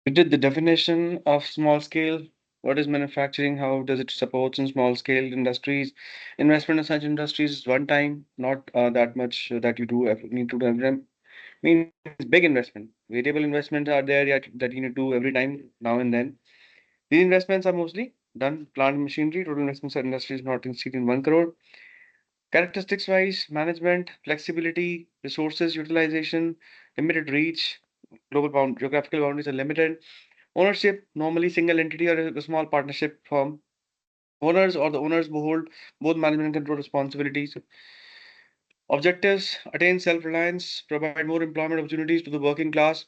We did the definition of small scale. What is manufacturing? How does it support in small scale industries? Investment in such industries is one time, not that much that you do need to do every time. Means big investment. Variable investments are there yet that you need to do every time now and then. These investments are mostly done plant machinery. Total investments in industries not exceeding 1 crore. Characteristics wise, management, flexibility, resources utilization, limited reach, geographical boundaries are limited. Ownership, normally single entity or a small partnership firm. Owners or the owners who hold both management and control responsibilities. Objectives, attain self-reliance, provide more employment opportunities to the working class,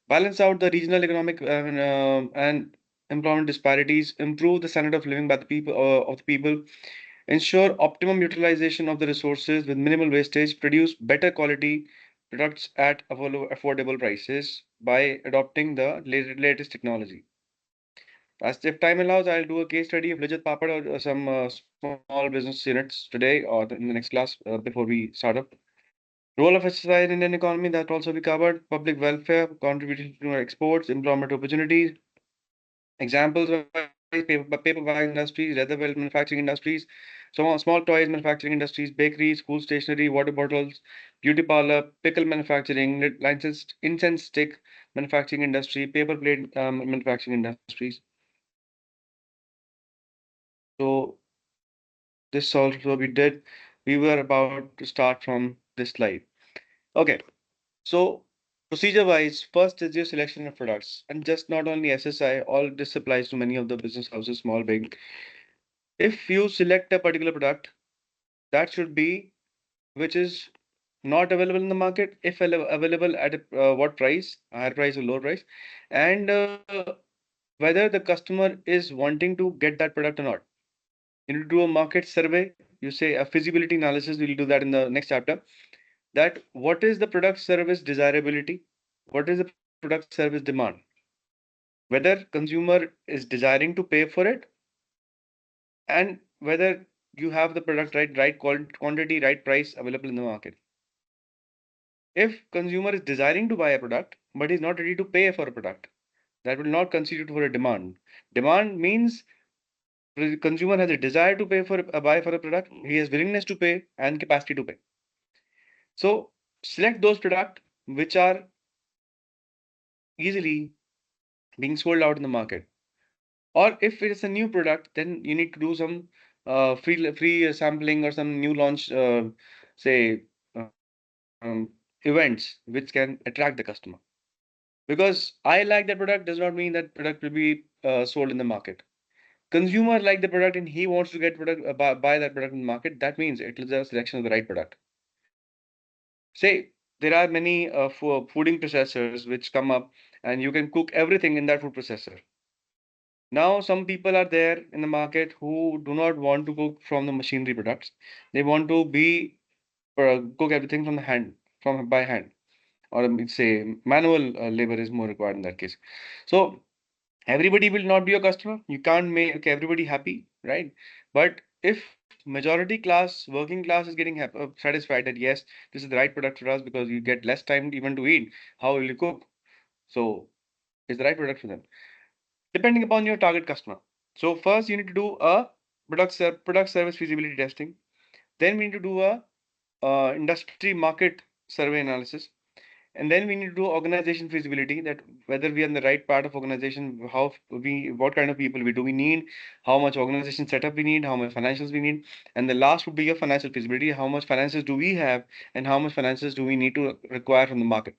balance out the regional economic and employment disparities, improve the standard of living by the people, ensure optimum utilization of the resources with minimal wastage, produce better quality products at affordable prices by adopting the latest technology. As if time allows, I'll do a case study of Lijat Papad or some small business units today or in the next class before we start up. Role of SSI in Indian economy that also we covered. Public welfare, contributing to our exports, employment opportunities. Examples of paper bag industries, leather belt manufacturing industries, small toys manufacturing industries, bakeries, school stationery, water bottles, beauty parlor, pickle manufacturing, licensed incense stick manufacturing industry, paper plate manufacturing industries. So this also we did. We were about to start from this slide. Okay, so procedure wise, first is your selection of products, and just not only SSI, all this applies to many of the business houses, small, big. If you select a particular product, that should be which is not available in the market, if available at what price, higher price or lower price, and whether the customer is wanting to get that product or not. You need to do a market survey. You say a feasibility analysis. We'll do that in the next chapter. That what is the product service desirability? What is the product service demand? Whether consumer is desiring to pay for it, and whether you have the product right quantity, right price available in the market. If consumer is desiring to buy a product but is not ready to pay for a product, that will not constitute for a demand. Demand means the consumer has a desire to pay for a buy for a product, he has willingness to pay and capacity to pay. So select those products which are easily being sold out in the market. Or if it is a new product, then you need to do some free sampling or some new launch, say events which can attract the customer. Because I like that product does not mean that product will be sold in the market. Consumer like the product and he wants to get product buy that product in the market. That means it is a selection of the right product. Say there are many fooding processors which come up and you can cook everything in that food processor. Now, some people are there in the market who do not want to cook from the machinery products. They want to be cook everything from the hand, from by hand, or say manual labor is more required in that case. So everybody will not be your customer. You can't make everybody happy, right? But if majority class, working class is getting satisfied that yes, this is the right product for us because you get less time even to eat. How will you cook? So it's the right product for them depending upon your target customer. So first you need to do a product service feasibility testing. Then we need to do a industry market survey analysis. And then we need to do organization feasibility that whether we are in the right part of organization, what kind of people we need, how much organization setup we need, how much financials we need. And the last would be your financial feasibility. How much finances do we have and how much finances do we need to require from the market?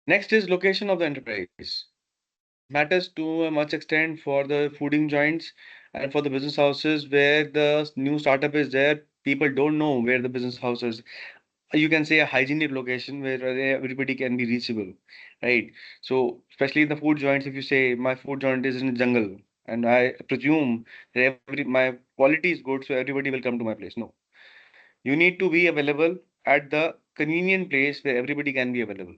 Next is location of the enterprise. Matters to a much extent for the fooding joints and for the business houses where the new startup is there. People don't know where the business house is. You can say a hygienic location where everybody can be reachable, right? So especially in the food joints, if you say my food joint is in the jungle, and I presume that my quality is good, so everybody will come to my place. No, you need to be available at the convenient place where everybody can be available.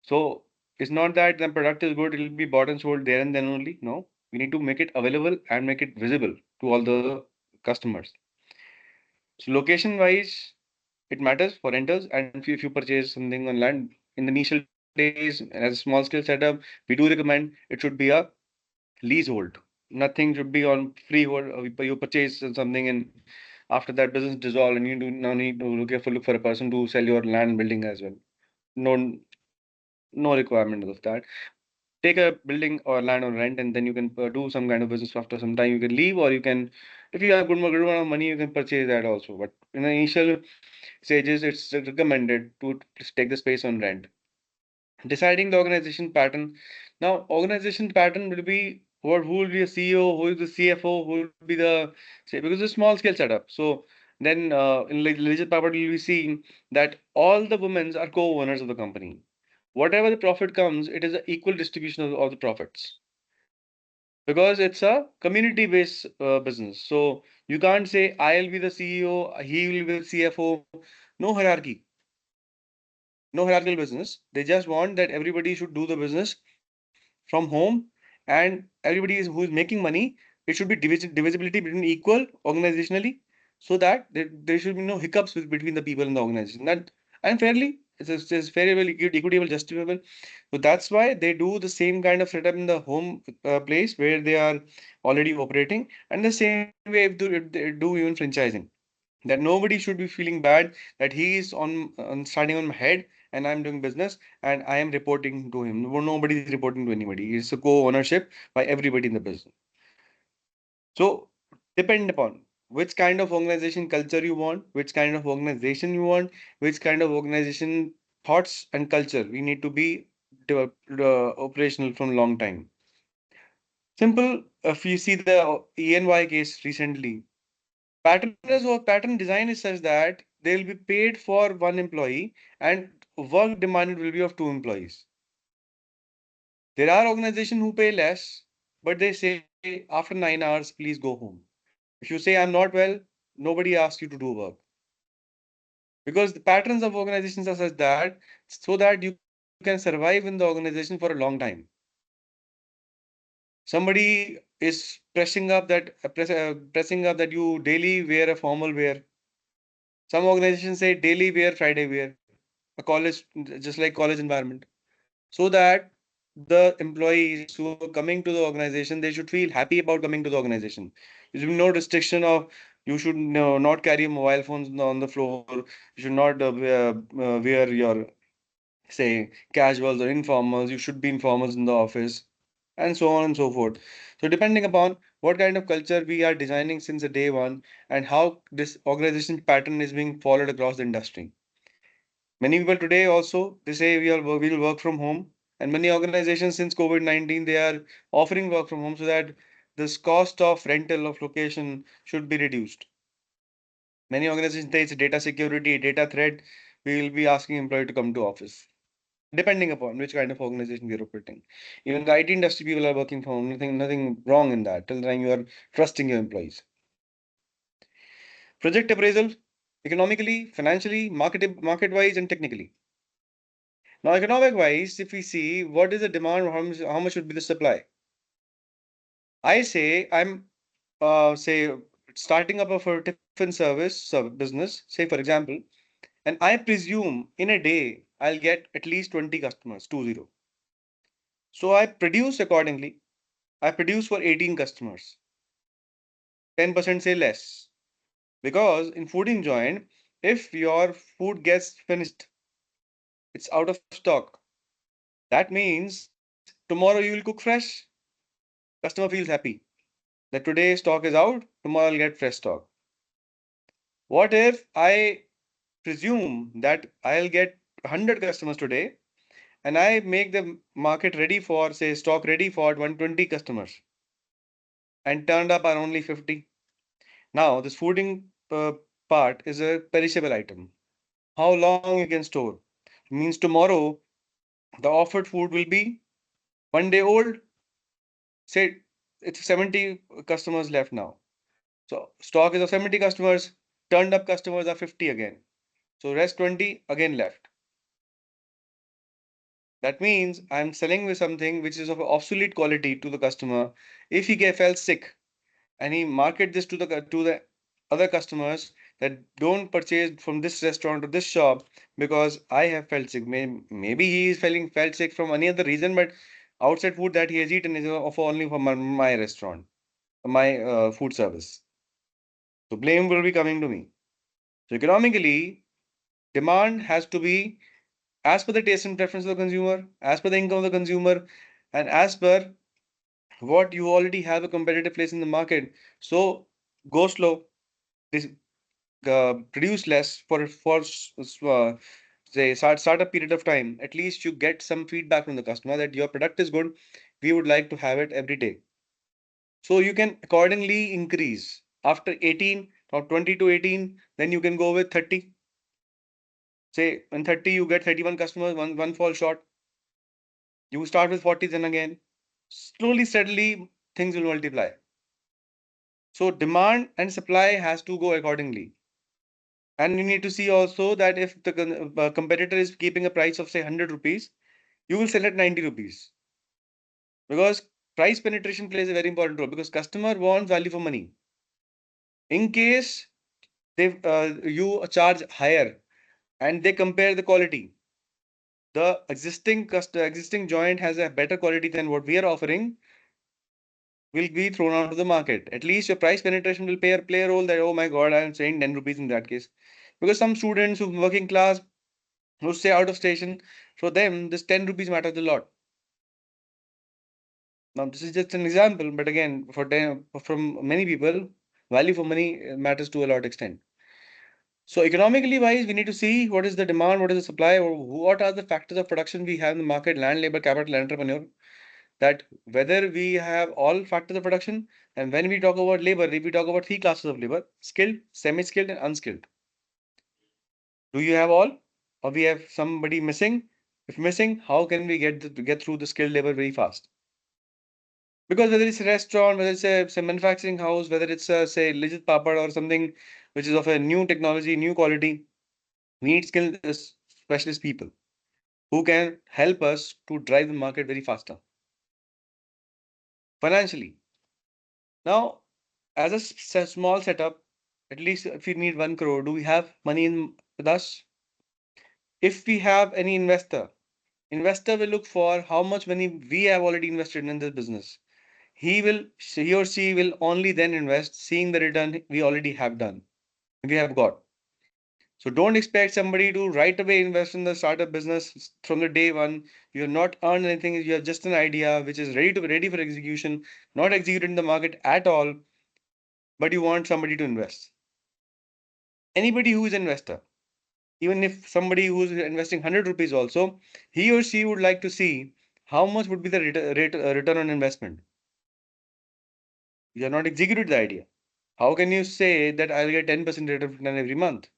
So it's not that the product is good, it will be bought and sold there and then only. No. We need to make it available and make it visible to all the customers. So location wise, it matters for rentals, and if you purchase something on land in the initial days as a small scale setup, we do recommend it should be a leasehold. Nothing should be on freehold. You purchase something and after that business dissolve and you do now need to look for a person to sell your land building as well. No, no requirement of that. Take a building or land on rent and then you can do some kind of business. After some time you can leave, or you can, if you have good amount of money, you can purchase that also. But in the initial stages it's recommended to take the space on rent. Deciding the organization pattern. Now, organization pattern will be what, who will be a CEO, who is the CFO, who will be the, say, because it's a small scale setup. So then in legit property, you'll be seeing that all the women are co-owners of the company. Whatever the profit comes, it is an equal distribution of the profits because it's a community based business. So you can't say I'll be the CEO, he will be the CFO. No hierarchy, no hierarchical business. They just want that everybody should do the business from home, and everybody is who is making money. It should be divisibility between equal organizationally, so that there should be no hiccups between the people in the organization. That and fairly, it's very well equitable, justifiable. So that's why they do the same kind of setup in the home place where they are already operating, and the same way if they do even franchising, that nobody should be feeling bad that he is on starting on my head and I'm doing business and I am reporting to him. No, nobody is reporting to anybody. It's a co-ownership by everybody in the business. So depend upon which kind of organization culture you want, which kind of organization you want, which kind of organization thoughts and culture we need to be operational from long time. Simple. If you see the ENY case recently, pattern design is such that they will be paid for one employee and work demanded will be of two employees. There are organizations who pay less, but they say after 9 hours, please go home. If you say I'm not well, nobody asks you to do work. Because the patterns of organizations are such that so that you can survive in the organization for a long time. Somebody is pressing up that you daily wear a formal wear. Some organizations say daily wear, Friday wear. A college, just like college environment, so that the employees who are coming to the organization, they should feel happy about coming to the organization. There should be no restriction of you should not carry mobile phones on the floor. You should not wear your, say, casuals or informals. You should be informals in the office, and so on and so forth. So depending upon what kind of culture we are designing since the day one and how this organization pattern is being followed across the industry. Many people today also they say we'll work from home, and many organizations since COVID-19 they are offering work from home so that this cost of rental of location should be reduced. Many organizations say it's data security, data threat. We will be asking employee to come to office, depending upon which kind of organization we are operating. Even the IT industry people are working from home. Nothing wrong in that. Till the time you are trusting your employees. Project appraisal, economically, financially, market wise, and technically. Now, economic wise, if we see what is the demand, how much should be the supply? I say I'm say starting up a tiffin business, say for example, and I presume in a day I'll get at least 20 customers, 20. So I produce accordingly. I produce for 18 customers, 10% say less. Because in fooding joint, if your food gets finished, it's out of stock. That means tomorrow you will cook fresh. Customer feels happy that today stock is out, tomorrow I'll get fresh stock. What if I presume that I'll get 100 customers today and I make the market ready for, say, stock ready for 120 customers and turned up are only 50? Now, this fooding part is a perishable item. How long you can store? Means tomorrow the offered food will be 1 day old. Say it's 70 customers left now. So stock is of 70 customers, turned up customers are 50 again. So rest 20 again left. That means I'm selling with something which is of obsolete quality to the customer. If he fell sick and he market this to the other customers that don't purchase from this restaurant or this shop because I have felt sick. Maybe he is felt sick from any other reason, but outside food that he has eaten is of only from my restaurant, my food service. So blame will be coming to me. So economically, demand has to be as per the taste and preference of the consumer, as per the income of the consumer, and as per what you already have a competitive place in the market. So go slow, produce less say start a period of time. At least you get some feedback from the customer that your product is good. We would like to have it every day. So you can accordingly increase after 18 or 20 to 18. Then you can go with 30. Say in 30 you get 31 customers, one fall short. You start with 40, then again slowly steadily things will multiply. So demand and supply has to go accordingly. And you need to see also that if the competitor is keeping a price of say 100 rupees, you will sell at 90 rupees, because price penetration plays a very important role, because customer wants value for money. In case they you charge higher and they compare the quality, the existing joint has a better quality than what we are offering, will be thrown out of the market. At least your price penetration will play a role that, oh my God, I'm saying 10 rupees in that case. Because some students who working class who stay out of station, for them, this 10 rupees matters a lot. Now, this is just an example, but again, for them, from many people, value for money matters to a lot extent. So, economically wise, we need to see what is the demand, what is the supply, or what are the factors of production we have in the market: land, labor, capital, entrepreneur. That whether we have all factors of production, and when we talk about labor, we talk about three classes of labor: skilled, semi-skilled, and unskilled. Do you have all, or we have somebody missing? If missing, how can we get through the skilled labor very fast? Because whether it's a restaurant, whether it's a manufacturing house, whether it's a, say, legit papad or something which is of a new technology, new quality, we need skilled specialist people who can help us to drive the market very faster financially. Now, as a small setup, at least if you need 1 crore, do we have money in with us? If we have any investor will look for how much money we have already invested in this business. He or she will only then invest, seeing the return we already have done, we have got. So don't expect somebody to right away invest in the startup business from the day one. You have not earned anything. You have just an idea which is ready for execution, not executed in the market at all, but you want somebody to invest. Anybody who is investor, even if somebody who is investing 100 rupees also, he or she would like to see how much would be the return on investment. You have not executed the idea. How can you say that I'll get 10% rate of return every month?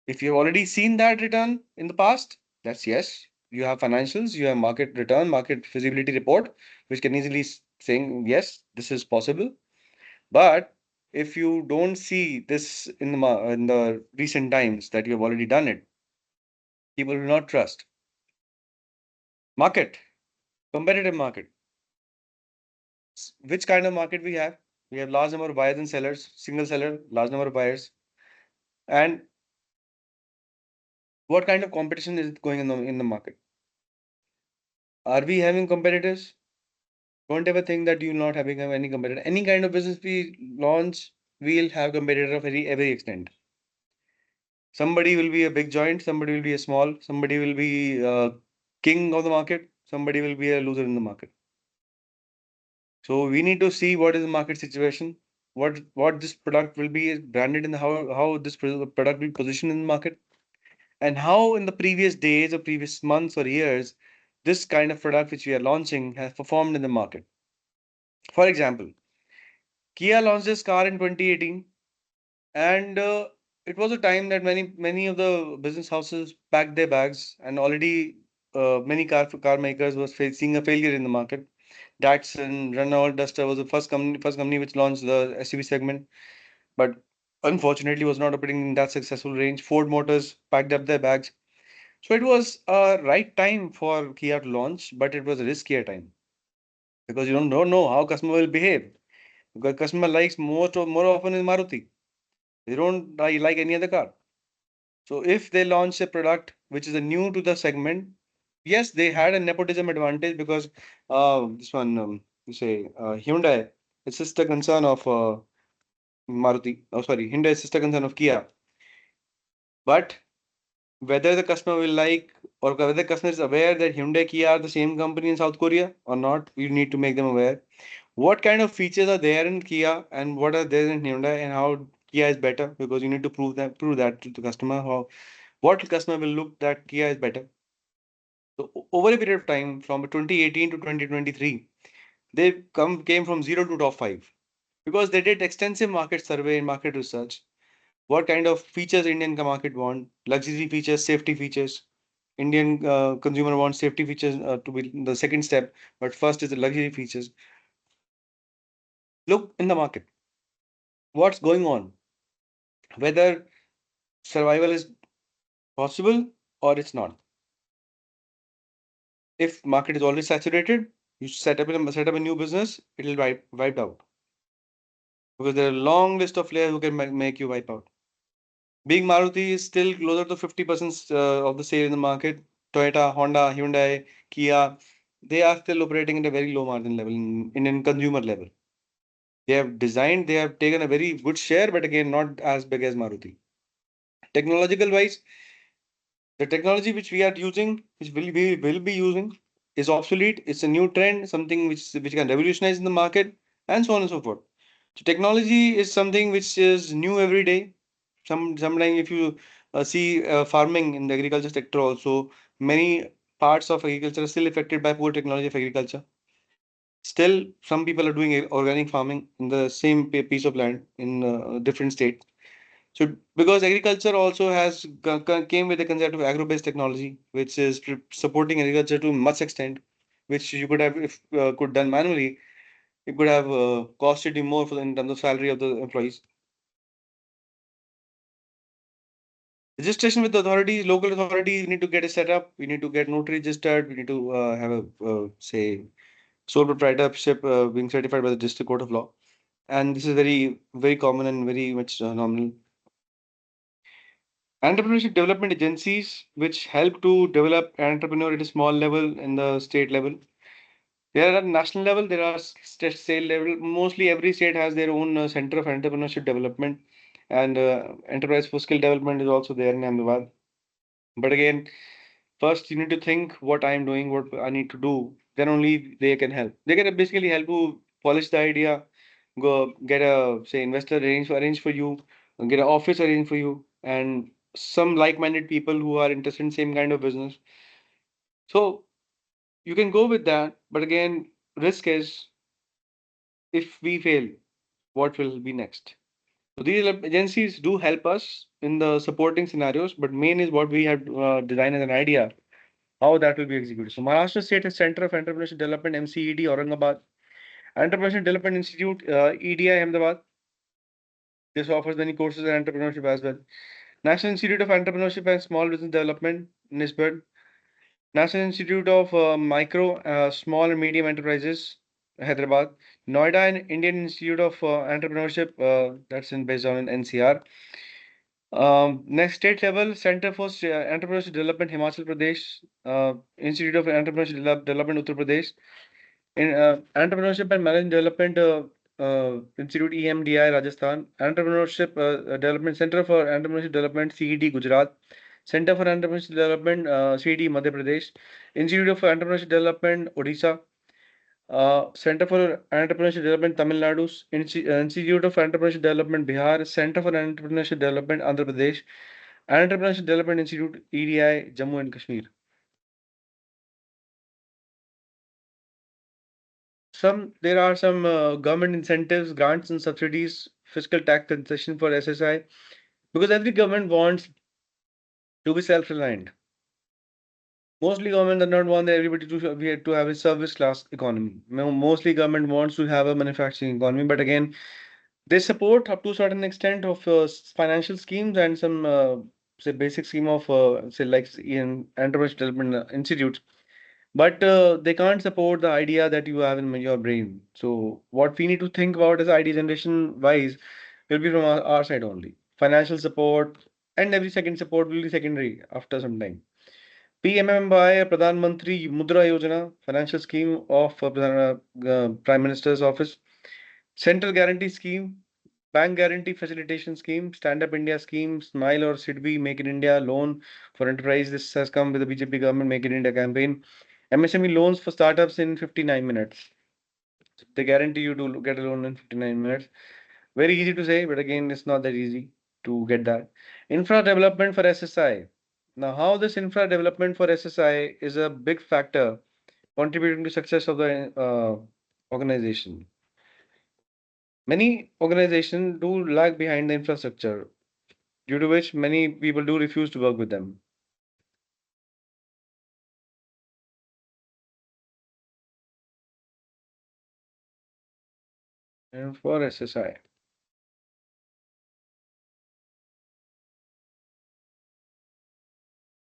If you've already seen that return in the past, that's yes. You have financials, you have market return, market feasibility report, which can easily saying yes, this is possible. But if you don't see this in in the recent times that you have already done it, people will not trust. Market, competitive market. Which kind of market we have? We have large number of buyers and sellers, single seller, large number of buyers. And what kind of competition is going in the market? Are we having competitors? Don't ever think that you're not having any competitor. Any kind of business we launch, we'll have competitor of every extent. Somebody will be a big joint, somebody will be a small, somebody will be king of the market, somebody will be a loser in the market. So we need to see what is the market situation, what this product will be branded, and how this product will position in the market, and how in the previous days or previous months or years this kind of product which we are launching has performed in the market. For example, Kia launched this car in 2018, and it was a time that many of the business houses packed their bags, and already many car makers was facing a failure in the market. Datsun, Renault, Duster was the first company which launched the SUV segment, but unfortunately was not operating in that successful range. Ford Motors packed up their bags. So it was a right time for Kia to launch, but it was a riskier time because you don't know how customer will behave. Because customer likes more often is Maruti. They don't like any other car. So if they launch a product which is a new to the segment, yes, they had a nepotism advantage because this one you say Hyundai, it's sister concern of Maruti. Oh, sorry, Hyundai is sister concern of Kia. But whether the customer will like or whether the customer is aware that Hyundai, Kia are the same company in South Korea or not, you need to make them aware. What kind of features are there in Kia and what are there in Hyundai and how Kia is better because you need to prove that to the customer how what customer will look that Kia is better. So over a period of time from 2018 to 2023, they came from zero to top five because they did extensive market survey and market research. What kind of features Indian market want? Luxury features, safety features. Indian consumer wants safety features to be the second step, but first is the luxury features. Look in the market, what's going on? Whether survival is possible or it's not. If market is already saturated, you set up a new business, it will wiped out because there are a long list of players who can make you wipe out. Being Maruti is still closer to 50% of the sale in the market. Toyota, Honda, Hyundai, Kia, they are still operating at a very low margin level in consumer level. They have taken a very good share, but again, not as big as Maruti. Technological wise, the technology which we are using, which will be using, is obsolete. It's a new trend, something which can revolutionize in the market, and so on and so forth. So technology is something which is new every day. Sometimes if you see farming in the agriculture sector also, many parts of agriculture are still affected by poor technology of agriculture. Still, some people are doing organic farming in the same piece of land in different states. So, because agriculture also has came with the concept of agro-based technology, which is supporting agriculture to much extent, which you could have if could done manually, it could have costed you more in terms of salary of the employees. Registration with the authorities, local authorities, we need to get it set up. We need to get notary registered. We need to have a say sole proprietorship being certified by the District Court of Law. And this is very common and very much normal. Entrepreneurship development agencies, which help to develop an entrepreneur at a small level in the state level. There are at national level, there are state level. Mostly every state has their own center of entrepreneurship development, and enterprise for skill development is also there in Ahmedabad. But again, first you need to think what I am doing, what I need to do. Then only they can help. They can basically help you polish the idea, go get a say investor arrange for you, get an office arrange for you, and some like-minded people who are interested in same kind of business. So you can go with that, but again, risk is if we fail, what will be next? So these agencies do help us in the supporting scenarios, but main is what we have designed as an idea, how that will be executed. So Maharashtra State Center of Entrepreneurship Development, MCED, Aurangabad, Entrepreneurship Development Institute, EDI, Ahmedabad. This offers many courses in entrepreneurship as well. National Institute of Entrepreneurship and Small Business Development, NISBED. National Institute of Micro, Small and Medium Enterprises, Hyderabad. Noida and Indian Institute of Entrepreneurship, that's in based on in NCR. Next state level, Center for Entrepreneurship Development, Himachal Pradesh. Institute of Entrepreneurship Development, Uttar Pradesh. In Entrepreneurship and Management Development Institute, EMDI, Rajasthan. Entrepreneurship Development Center for Entrepreneurship Development, CED, Gujarat. Center for Entrepreneurship Development, CD, Madhya Pradesh. Institute of Entrepreneurship Development, Odisha. Center for Entrepreneurship Development, Tamil Nadu. Institute of Entrepreneurship Development, Bihar. Center for Entrepreneurship Development, Andhra Pradesh. Entrepreneurship Development Institute, EDI, Jammu and Kashmir. There are some government incentives, grants and subsidies, fiscal tax concession for SSI, because every government wants to be self-reliant. Mostly government does not want everybody to have a service class economy. Mostly government wants to have a manufacturing economy, but again, they support up to a certain extent of financial schemes and some say basic scheme of say like in entrepreneurship development institutes, but they can't support the idea that you have in your brain. So what we need to think about as idea generation wise will be from our side only. Financial support and every second support will be secondary after some time. PMMY, Pradhan Mantri Mudra Yojana, financial scheme of Prime Minister's office, Central Guarantee Scheme, Bank Guarantee Facilitation Scheme, Stand Up India Scheme, Smile or SIDBI, Make in India loan for enterprise. This has come with the BJP government Make in India campaign. MSME loans for startups in 59 minutes. They guarantee you to get a loan in 59 minutes. Very easy to say, but again, it's not that easy to get that. Infra development for SSI. Now, how this infra development for SSI is a big factor contributing to success of the organization. Many organizations do lag behind the infrastructure, due to which many people do refuse to work with them. And for SSI.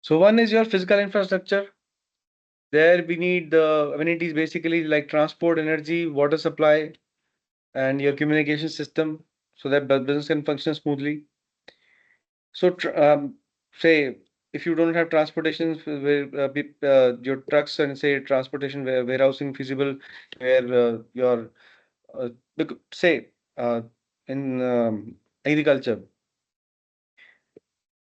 So one is your physical infrastructure. There we need the amenities basically like transport, energy, water supply, and your communication system so that business can function smoothly. So, say if you don't have transportation where your trucks and say transportation warehousing feasible, where your say in agriculture,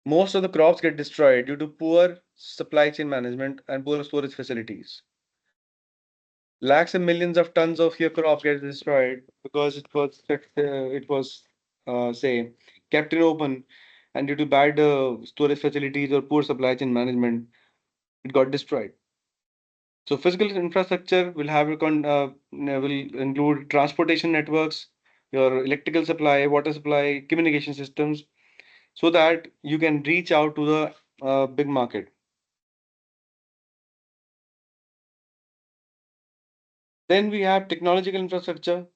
most of the crops get destroyed due to poor supply chain management and poor storage facilities. Lakhs and millions of tons of your crop get destroyed because it was say kept in open, and due to bad storage facilities or poor supply chain management, it got destroyed. So physical infrastructure will have will include transportation networks, your electrical supply, water supply, communication systems, so that you can reach out to the big market. Then we have technological infrastructure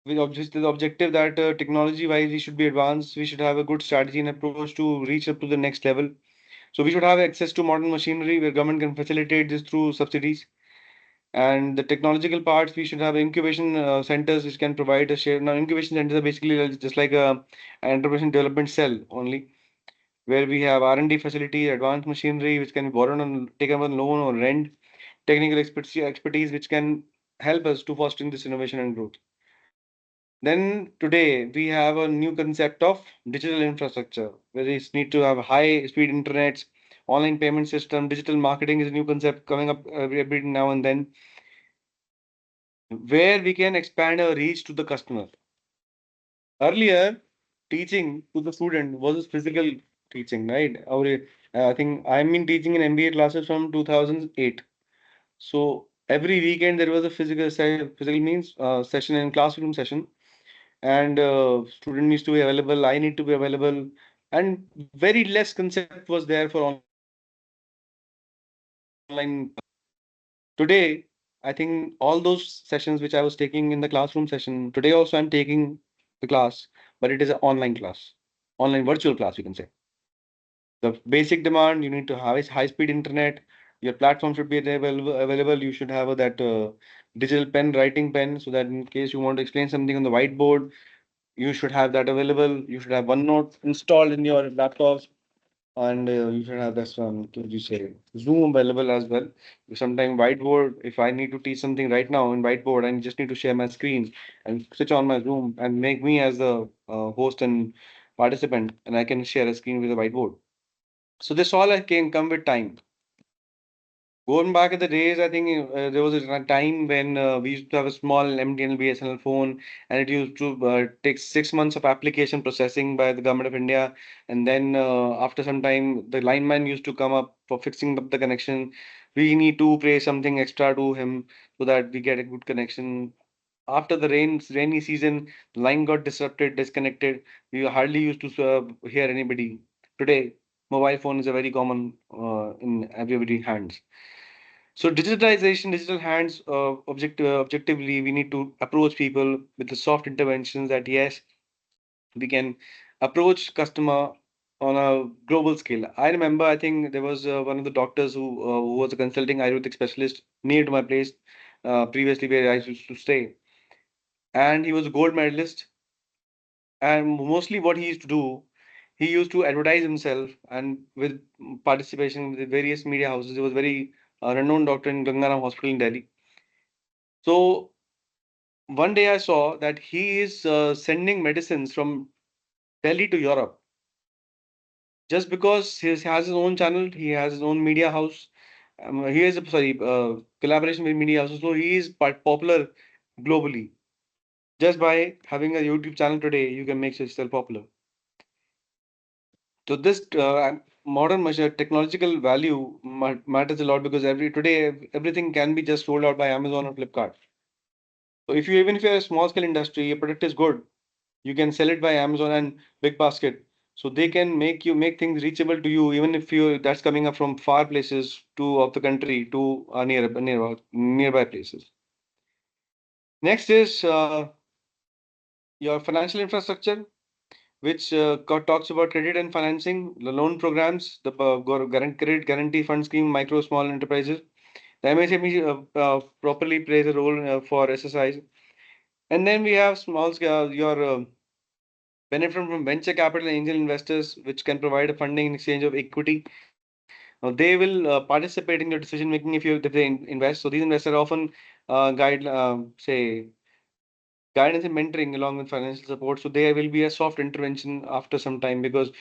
with the objective that technology wise we should be advanced, we should have a good strategy and approach to reach up to the next level. So we should have access to modern machinery where government can facilitate this through subsidies. And the technological parts, we should have incubation centers which can provide a share. Now, incubation centers are basically just like an enterprise development cell only, where we have R&D facility, advanced machinery which can be borrowed on taken on loan or rent, technical expertise which can help us to fostering this innovation and growth. Then today we have a new concept of digital infrastructure, where we need to have high speed internet, online payment system, digital marketing is a new concept coming up every now and then, where we can expand our reach to the customer. Earlier, teaching to the student was physical teaching, right? I think I've been teaching in MBA classes from 2008. So every weekend there was a physical means session and classroom session, and student needs to be available. I need to be available, and very less concept was there for online. Today, I think all those sessions which I was taking in the classroom session, today also I'm taking the class, but it is an online class, online virtual class, you can say. The basic demand, you need to have is high speed internet. Your platform should be available. You should have that digital pen, writing pen, so that in case you want to explain something on the whiteboard, you should have that available. You should have OneNote installed in your laptops, and you should have this what you say, Zoom available as well. Sometimes whiteboard, if I need to teach something right now in whiteboard, I just need to share my screen and switch on my Zoom and make me as the host and participant, and I can share a screen with a whiteboard. So this all can come with time. Going back in the days, I think there was a time when we used to have a small MTNL BSNL phone, and it used to take 6 months of application processing by the government of India. And then after some time, the lineman used to come up for fixing up the connection. We need to pay something extra to him so that we get a good connection. After the rainy season, the line got disrupted, disconnected. We hardly used to hear anybody. Today, mobile phone is a very common in everybody's hands. So digitalization, digital hands, objectively, we need to approach people with the soft interventions that yes, We can approach customer on a global scale. I remember, I think there was one of the doctors who was a consulting Ayurvedic specialist near to my place, previously where I used to stay, and he was a gold medalist. And mostly, what he used to do, he used to advertise himself, and with participation with various media houses. He was very renowned doctor in Gangaram Hospital in Delhi. So one day I saw that he is sending medicines from Delhi to Europe just because he has his own channel, he has his own media house. He has a collaboration with media houses, so he is popular globally. Just by having a YouTube channel today, you can make yourself popular. So this modern measure technological value matters a lot because everything can be just sold out by Amazon or Flipkart. So if you even if you're a small scale industry, your product is good, you can sell it by Amazon and Big Basket. So they can make things reachable to you even if you that's coming up from far places to of the country to nearby places. Next is your financial infrastructure, which talks about credit and financing, the loan programs, the credit guarantee fund scheme, micro small enterprises. The MSME properly plays a role for SSIs. And then we have small scale, your benefit from venture capital and angel investors, which can provide a funding in exchange of equity. They will participate in your decision making if they invest. So these investors often say guidance and mentoring along with financial support. So there will be a soft intervention after some time because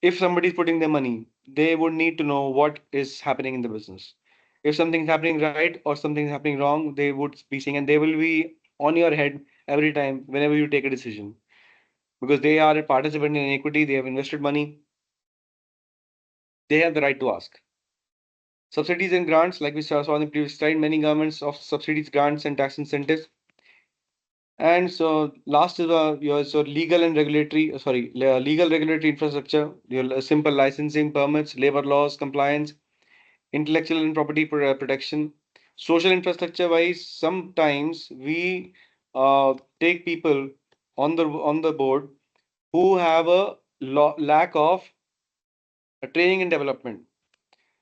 if somebody is putting their money, they would need to know what is happening in the business. If something's happening right or something's happening wrong, they would be seeing and they will be on your head every time whenever you take a decision because they are a participant in equity, they have invested money, they have the right to ask. Subsidies and grants, like we saw in the previous slide, many governments of subsidies, grants, and tax incentives. And so last is your so legal and regulatory, legal regulatory infrastructure, your simple licensing, permits, labor laws, compliance, intellectual and property protection. Social infrastructure wise, sometimes we take people on the board who have a lack of training and development.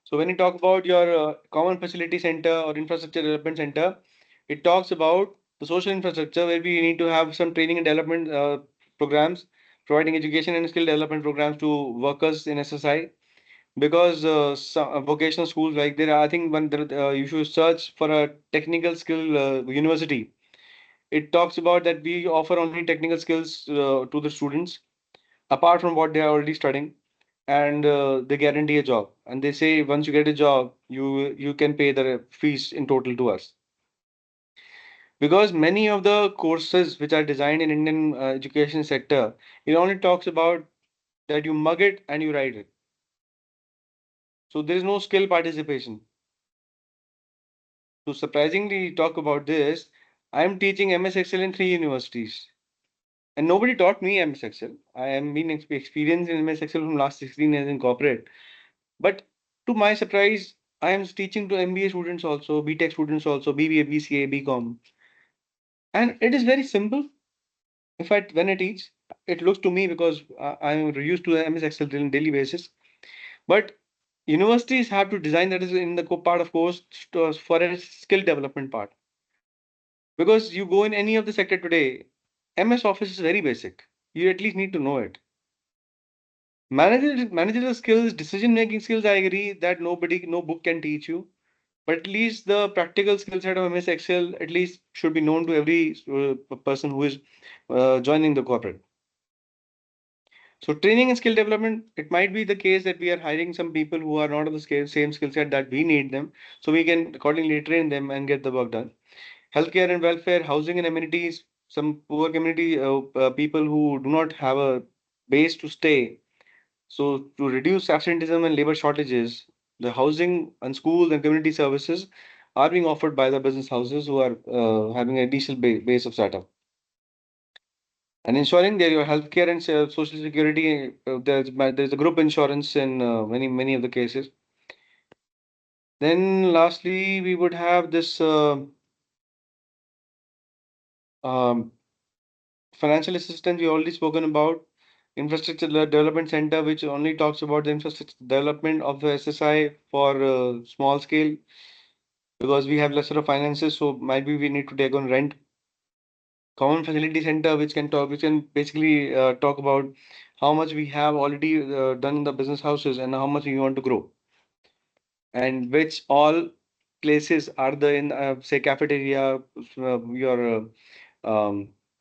So when you talk about your common facility center or infrastructure development center, it talks about the social infrastructure where we need to have some training and development programs, providing education and skill development programs to workers in SSI. Because some vocational schools like there, are, I think when you should search for a technical skill university. It talks about that we offer only technical skills to the students apart from what they are already studying and they guarantee a job and they say once you get a job you can pay the fees in total to us because many of the courses which are designed in Indian education sector, it only talks about that you mug it and you write it, so there is no skill participation. So surprisingly talk about this, I am teaching MS Excel in 3 universities and nobody taught me MS Excel. I am been experienced in MS Excel from last 16 years in corporate. But to my surprise, I am teaching to MBA students also, BTech students also, BBA, BCA, BCom. And it is very simple. In fact, when I teach, it looks to me because I am used to MS Excel on daily basis. But universities have to design that is in the part of course for a skill development part. Because you go in any of the sector today, MS Office is very basic. You at least need to know it. Managerial skills, decision making skills, I agree that no book can teach you. But at least the practical skill set of MS Excel at least should be known to every person who is joining the corporate. So training and skill development, it might be the case that we are hiring some people who are not of the same skill set that we need them. So we can accordingly train them and get the work done. Healthcare and welfare, housing and amenities, some poor community people who do not have a base to stay. So to reduce absenteeism and labor shortages, the housing and schools and community services are being offered by the business houses who are having an additional base of setup. And ensuring that your healthcare and social security, there's a group insurance in many of the cases. Then lastly, we would have this um, financial assistance we already spoken about. Infrastructure Development Center, which only talks about the infrastructure development of the SSI for small scale, because we have lesser of finances, so might be we need to take on rent. Common Facility Center, which can basically talk about how much we have already done in the business houses and how much we want to grow, and which all places are the in say cafeteria, your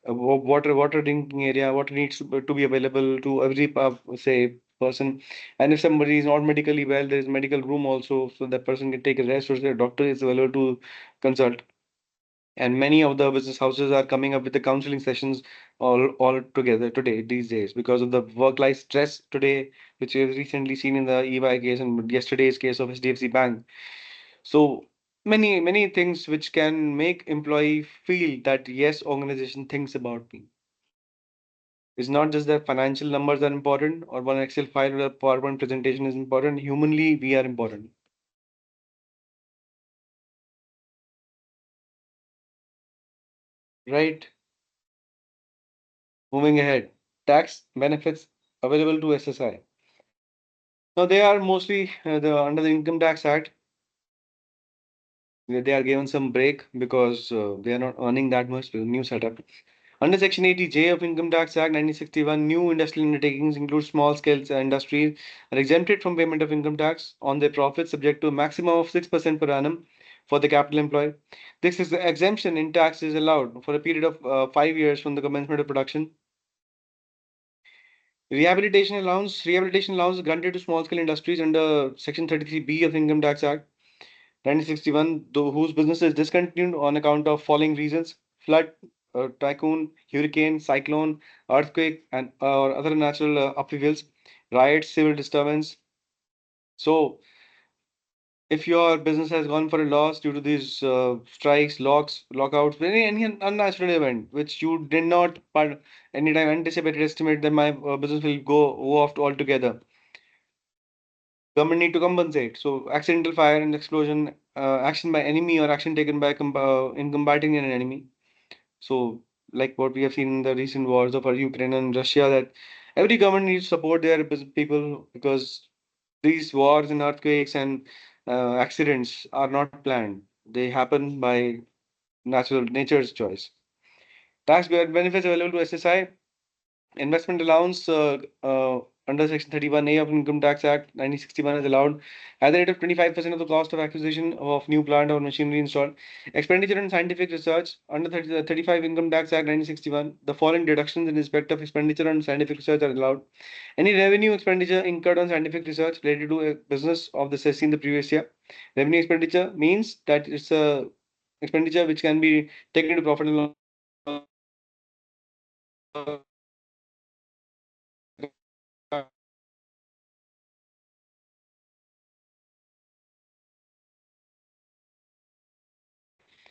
water drinking area, water needs to be available to every say person. And if somebody is not medically well, there is medical room also, so that person can take a rest, or the doctor is available to consult. And many of the business houses are coming up with the counseling sessions all together today these days, because of the work life stress today, which is recently seen in the EY case and yesterday's case of HDFC Bank. So many things which can make employee feel that yes, organization thinks about me. It's not just that financial numbers are important, or one Excel file or a PowerPoint presentation is important. Humanly, we are important, right? Moving ahead, tax benefits available to SSI. Now they are mostly under the Income Tax Act. They are given some break because they are not earning that much with the new setup. Under Section 80J of Income Tax Act 1961, new industrial undertakings include small scale industries are exempted from payment of income tax on their profits, subject to a maximum of 6% per annum for the capital employed. This is the exemption in tax is allowed for a period of 5 years from the commencement of production. Rehabilitation allowance is granted to small scale industries under Section 33B of Income Tax Act 1961, though whose business is discontinued on account of following reasons: flood, typhoon, hurricane, cyclone, earthquake, and or other natural upheavals, riots, civil disturbance. So, if your business has gone for a loss due to these strikes, lockouts, any unnatural event which you did not anytime anticipated, estimate that my business will go off altogether, government need to compensate. So accidental fire and explosion, action by enemy or action taken by in combating an enemy. So like what we have seen in the recent wars of Ukraine and Russia, that every government needs to support their people, because these wars and earthquakes and accidents are not planned. They happen by nature's choice. Tax benefits available to SSI. Investment allowance under Section 31A of Income Tax Act 1961 is allowed at the rate of 25% of the cost of acquisition of new plant or machinery installed. Expenditure on scientific research under 35 Income Tax Act 1961. The following deductions in respect of expenditure on scientific research are allowed. Any revenue expenditure incurred on scientific research related to a business of the cessee in the previous year. Revenue expenditure means that it's a expenditure which can be taken into profit and loss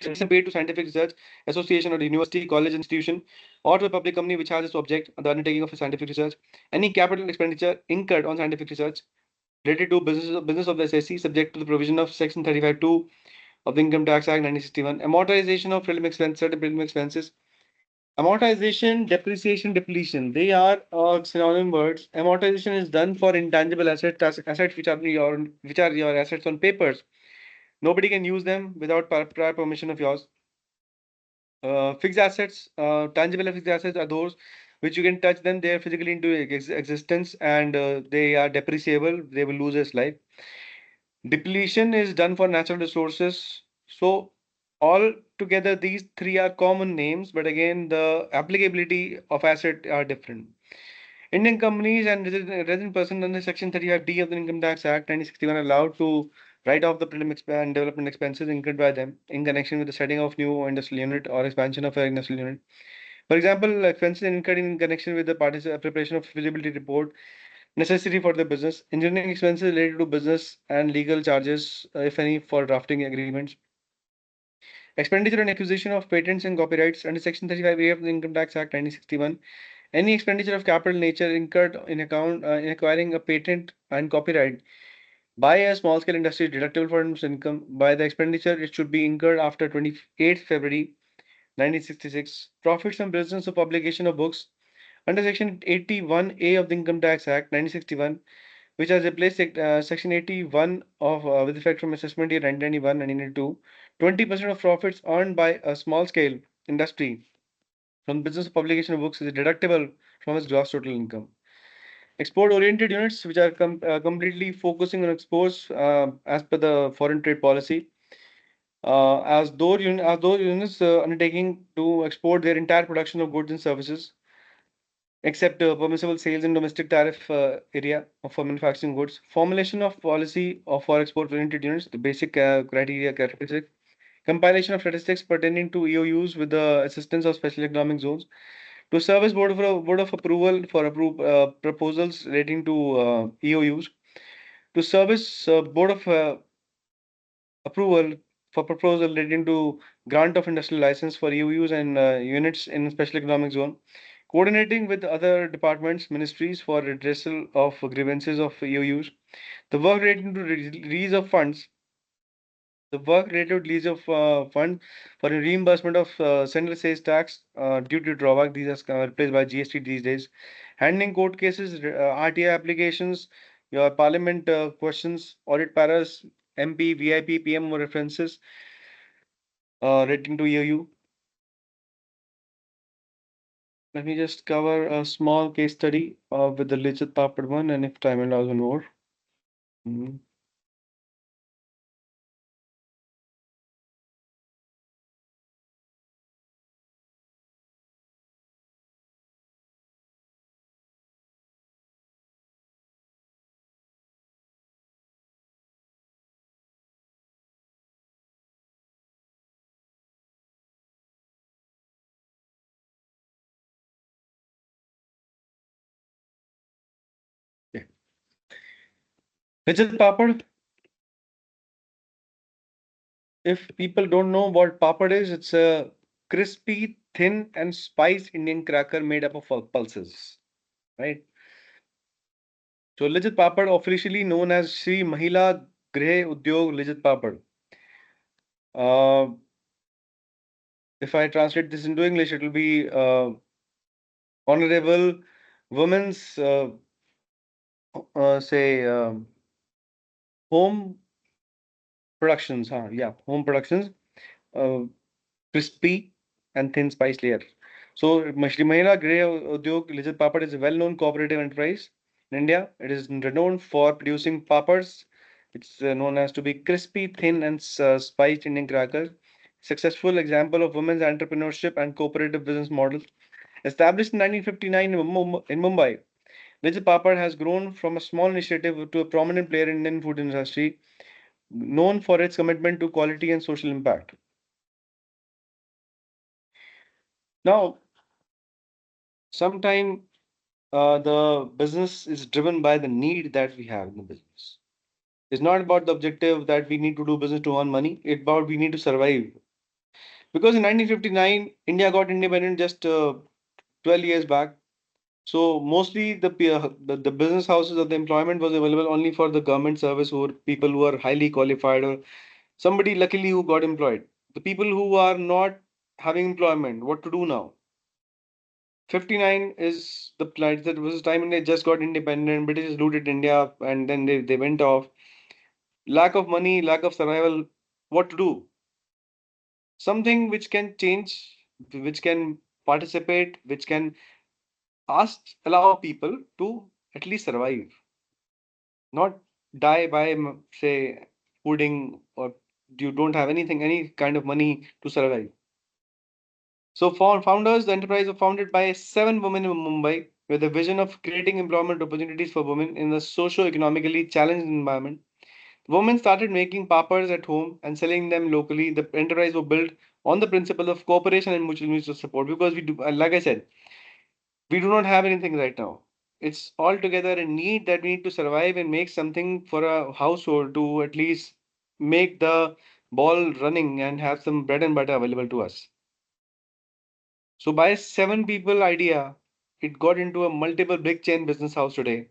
is paid to scientific research association or university, college institution, or to a public company which has its object the undertaking of a scientific research. Any capital expenditure incurred on scientific research related to business of the SSC subject to the provision of Section 35(2) of the Income Tax Act 1961. Amortization of certain film expenses. Amortization, depreciation, depletion. They are synonym words. Amortization is done for intangible assets which are your assets on papers. Nobody can use them without prior permission of yours. Fixed assets, tangible fixed assets are those which you can touch them. They are physically into existence, and they are depreciable. They will lose its life. Depletion is done for natural resources. So all together, these three are common names, but again, the applicability of asset are different. Indian companies and resident persons under Section 35D of the Income Tax Act 1961 are allowed to write off the and development expenses incurred by them in connection with the setting of new industrial unit or expansion of an industrial unit. For example, expenses incurred in connection with the preparation of feasibility report necessary for the business, engineering expenses related to business, and legal charges, if any, for drafting agreements. Expenditure on acquisition of patents and copyrights under Section 35A of the Income Tax Act 1961. Any expenditure of capital nature incurred in acquiring a patent and copyright by a small scale industry is deductible from its income. By the expenditure, it should be incurred after 28th February 1966. Profits from business of publication of books Under Section 81A of the Income Tax Act 1961, which has replaced Section 81 of with effect from assessment year 1991 and 1992, 20% of profits earned by a small scale industry from business of publication of books is deductible from its gross total income. Export oriented units, which are completely focusing on exports as per the foreign trade policy, as those units undertaking to export their entire production of goods and services, except permissible sales in domestic tariff area for manufacturing goods. Formulation of policy of for export oriented units, the basic criteria characteristics. Compilation of statistics pertaining to EOUs with the assistance of special economic zones. To service board of approval for proposals relating to EOUs. To service board of approval for proposal relating to grant of industrial license for EOUs and units in special economic zone. Coordinating with other departments, ministries for redressal of grievances of EOUs. The work relating to release of funds. The work related to release of fund for reimbursement of central sales tax due to drawback. These are replaced by GST these days. Handling court cases, RTI applications, your parliament questions, audit paras, MP, VIP, PM references relating to EOU. Let me just cover a small case study with the Lijat Papad one, and if time allows, one more. Mhm. Okay. Lijat Papad, if people don't know what papad is, it's a crispy, thin, and spiced Indian cracker made up of pulses, right? So Lijat Papad, officially known as Shri Mahila Griha Udyog Lijat Papad. Uh, if I translate this into English, it will be Honorable Women's, say, home productions. Yeah, home productions. Uh, Crispy and thin spice layer. So, Shri Mahila Grey Udyog Lijat Papad is a well-known cooperative enterprise in India. It is renowned for producing papads. It's known as to be crispy, thin, and spiced Indian crackers. Successful example of women's entrepreneurship and cooperative business model. Established in 1959 in Mumbai, Lijat Papad has grown from a small initiative to a prominent player in Indian food industry, known for its commitment to quality and social impact. Now, sometime the business is driven by the need that we have in the business. It's not about the objective that we need to do business to earn money. It's about we need to survive. Because in 1959, India got independent just 12 years back. So mostly the business houses or the employment was available only for the government service or people who are highly qualified or somebody luckily who got employed. The people who are not having employment, what to do now? 59 is the plight that was the time when they just got independent. British looted India and then they went off. Lack of money, lack of survival. What to do? Something which can change, which can participate, which can allow people to at least survive, not die by, say, pudding or you don't have anything, any kind of money to survive. So, for founders, the enterprise was founded by 7 women in Mumbai with a vision of creating employment opportunities for women in a socio-economically challenged environment. Women started making papads at home and selling them locally. The enterprise was built on the principle of cooperation and mutual support because we do, like I said, we do not have anything right now. It's altogether a need that we need to survive and make something for a household to at least make the ball running and have some bread and butter available to us. So by 7 people idea, it got into a multiple big chain business house today.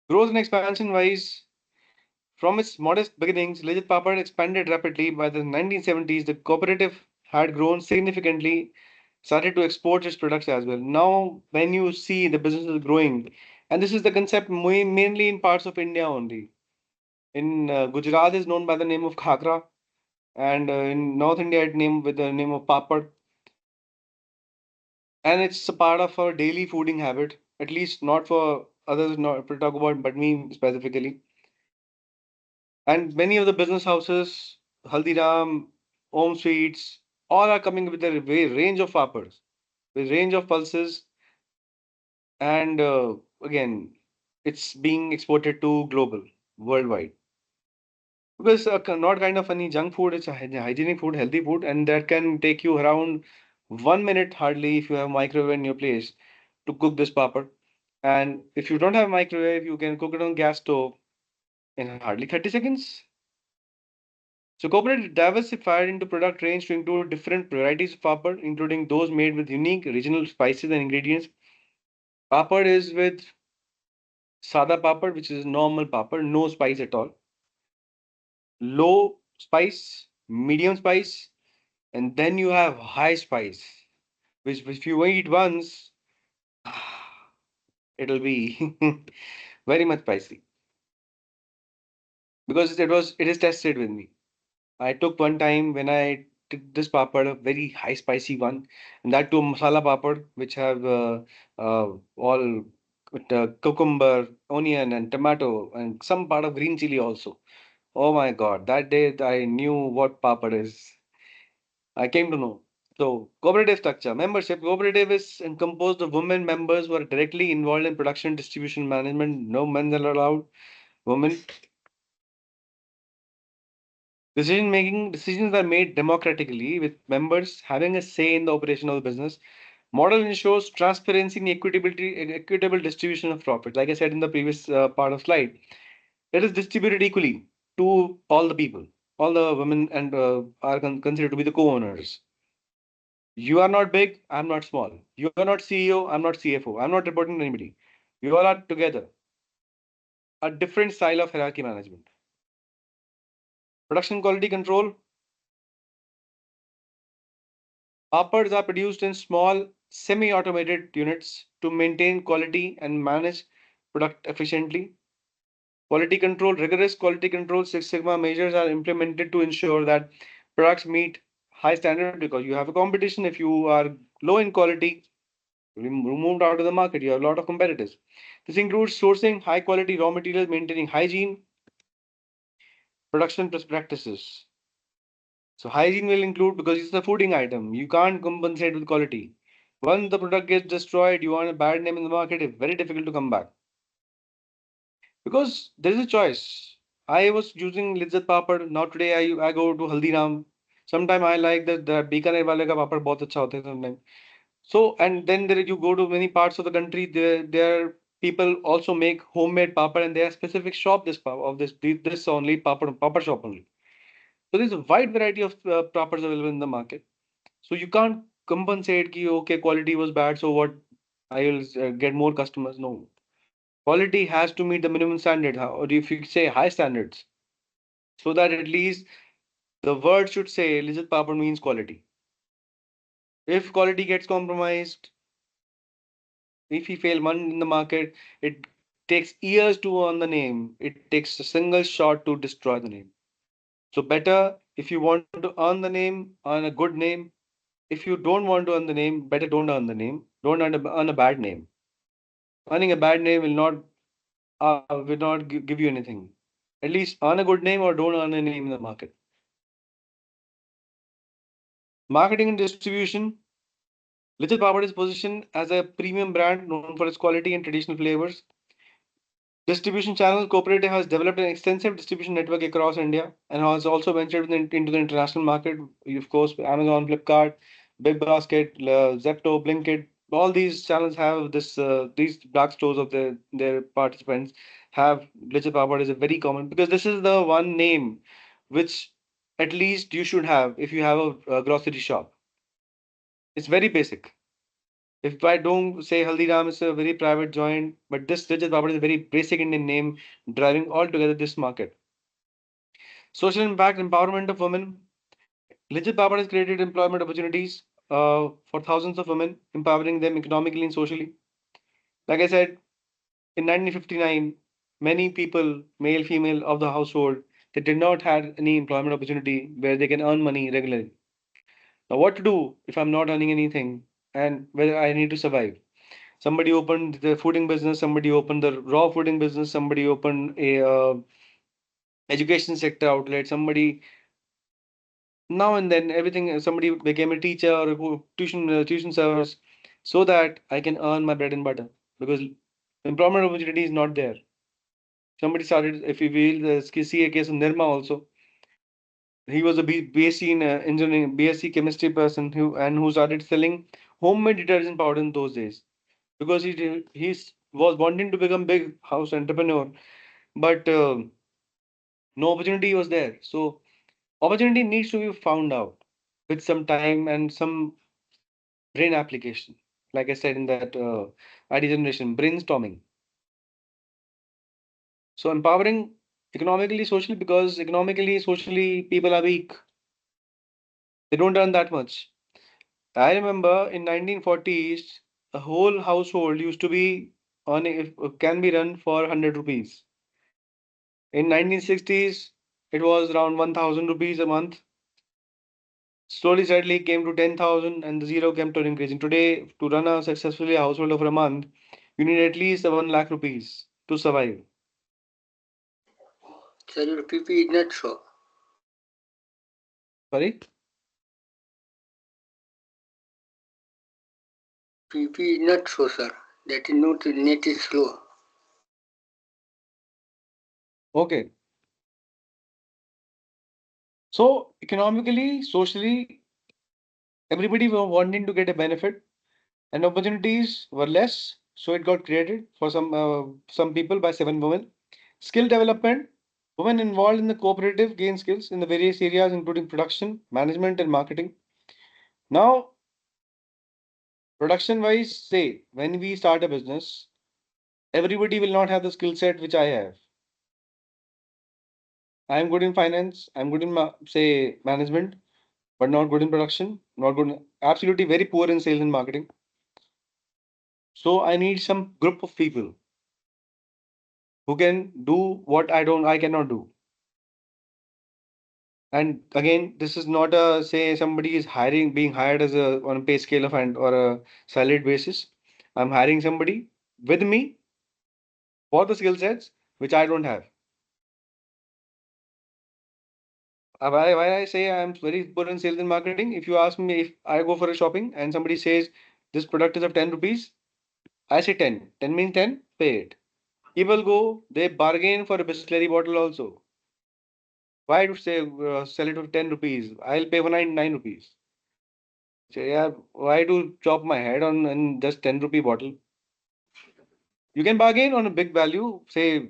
Growth and expansion wise, from its modest beginnings, Legit Papad expanded rapidly. By the 1970s, the cooperative had grown significantly started to export its products as well. Now, when you see the business is growing, and this is the concept mainly in parts of India only. In Gujarat is known by the name of khakra, and in North India it named with the name of papad, and it's a part of our daily fooding habit. At least not for others, not to talk about, but me specifically. And many of the business houses, Haldiram, Om Sweets, all are coming with a range of papads, with range of pulses, and again, it's being exported to global, worldwide. Because not kind of any junk food, it's a hygienic food, healthy food, and that can take you around 1 minute hardly if you have microwave in your place to cook this papad. And if you don't have microwave, you can cook it on gas stove in hardly 30 seconds. So cooperative diversified into product range to include different varieties of papad, including those made with unique regional spices and ingredients. Papad is with sada papad, which is normal papad, no spice at all. Low spice, medium spice, and then you have high spice, which if you eat once, it'll be very much spicy because it is tested with me. I took one time when I took this papad, a very high spicy one, and that too masala papad, which have all cucumber, onion, and tomato, and some part of green chili also. Oh my God, that day I knew what papad is. I came to know. So, cooperative structure. Membership. Cooperative is composed of women members who are directly involved in production, distribution, management. No men are allowed. Women. Decisions are made democratically with members having a say in the operation of the business. Model ensures transparency and equitable distribution of profit. Like I said in the previous part of slide, it is distributed equally to all the people. All the women and are considered to be the co-owners. You are not big, I'm not small. You are not CEO, I'm not CFO. I'm not reporting to anybody. You all are together. A different style of hierarchy management. Production quality control. Uppers are produced in small, semi-automated units to maintain quality and manage product efficiently. Quality control, rigorous quality control Six Sigma measures are implemented to ensure that products meet high standard because you have a competition. If you are low in quality, removed out of the market. You have a lot of competitors. This includes sourcing high quality raw materials, maintaining hygiene, production best practices. So hygiene will include because it's a fooding item. You can't compensate with quality. Once the product gets destroyed, you want a bad name in the market, it's very difficult to come back. Because there is a choice. I was using Lizzat Papad. Now today I go to Haldiram. Sometimes I like the Bikaner wale ka papad bahut acha hota hai sometimes. So, and then there you go to many parts of the country, there people also make homemade papad and they have specific shop of this only papad shop only. So there's a wide variety of papads available in the market. So you can't compensate ki okay quality was bad, so what I will get more customers. No, quality has to meet the minimum standard, or if you say high standards, so that at least the word should say legit papad means quality. If quality gets compromised, if we fail one in the market, it takes years to earn the name. It takes a single shot to destroy the name. So better if you want to earn the name, earn a good name. If you don't want to earn the name, better don't earn the name. Don't earn a bad name. Earning a bad name will not give you anything. At least earn a good name or don't earn a name in the market. Marketing and distribution. Little Papad is positioned as a premium brand known for its quality and traditional flavors. Distribution channel Cooperative has developed an extensive distribution network across India and has also ventured into the international market. Of course, Amazon, Flipkart, Big Basket, Zepto, Blinkit. All these channels have these dark stores of their participants have Legit Papad is a very common because this is the one name which at least you should have if you have a grocery shop. It's very basic. If I don't say Haldiram is a very private joint, but this Rajat Babad is a very basic Indian name driving altogether this market. Social impact, empowerment of women. Rajat Babad has created employment opportunities. for thousands of women, empowering them economically and socially. Like I said, in 1959, many people, male, female of the household, they did not have any employment opportunity where they can earn money regularly. Now, what to do if I'm not earning anything and whether I need to survive? Somebody opened the fooding business, somebody opened the raw fooding business, somebody opened a education sector outlet, somebody now and then everything somebody became a teacher or a tuition service so that I can earn my bread and butter because employment opportunity is not there. Somebody started, if you will, see a case of Nirma also. He was a BSc in engineering, BSc chemistry person who started selling homemade detergent powder in those days because was wanting to become big house entrepreneur, but no opportunity was there. So opportunity needs to be found out with some time and some brain application. Like I said in that ID generation, brainstorming. So empowering economically, socially, because economically, socially, people are weak. They don't earn that much. I remember in 1940s, a whole household used to be on can be run for 100 rupees. In 1960s, it was around 1000 rupees a month. Slowly, steadily came to 10,000 and the zero kept on increasing. Today, to run a successfully a household over a month, you need at least 1 lakh rupees to survive. Sir, your PP is not show. Sorry? PP is not show, sir. That is not net is slow. Okay. So, economically, socially, everybody were wanting to get a benefit and opportunities were less. So, it got created for some people by 7 women. Skill development. Women involved in the cooperative gain skills in the various areas, including production, management, and marketing. Now, production wise, say, when we start a business, everybody will not have the skill set which I have. I am good in finance, I'm good in, say, management, but not good in production, not good, absolutely very poor in sales and marketing. So I need some group of people who can do what I cannot do. And again, this is not a say somebody is being hired as a on a pay scale of and or a salaried basis. I'm hiring somebody with me for the skill sets which I don't have. Why I say I'm very poor in sales and marketing? If you ask me if I go for a shopping and somebody says this product is of 10 rupees, I say 10. 10 means 10, pay it. People go, they bargain for a Bisleri bottle also. Why to say sell it for 10 rupees? I'll pay for 99 rupees. Say, yeah, why to chop my head on just 10 rupee bottle? You can bargain on a big value, say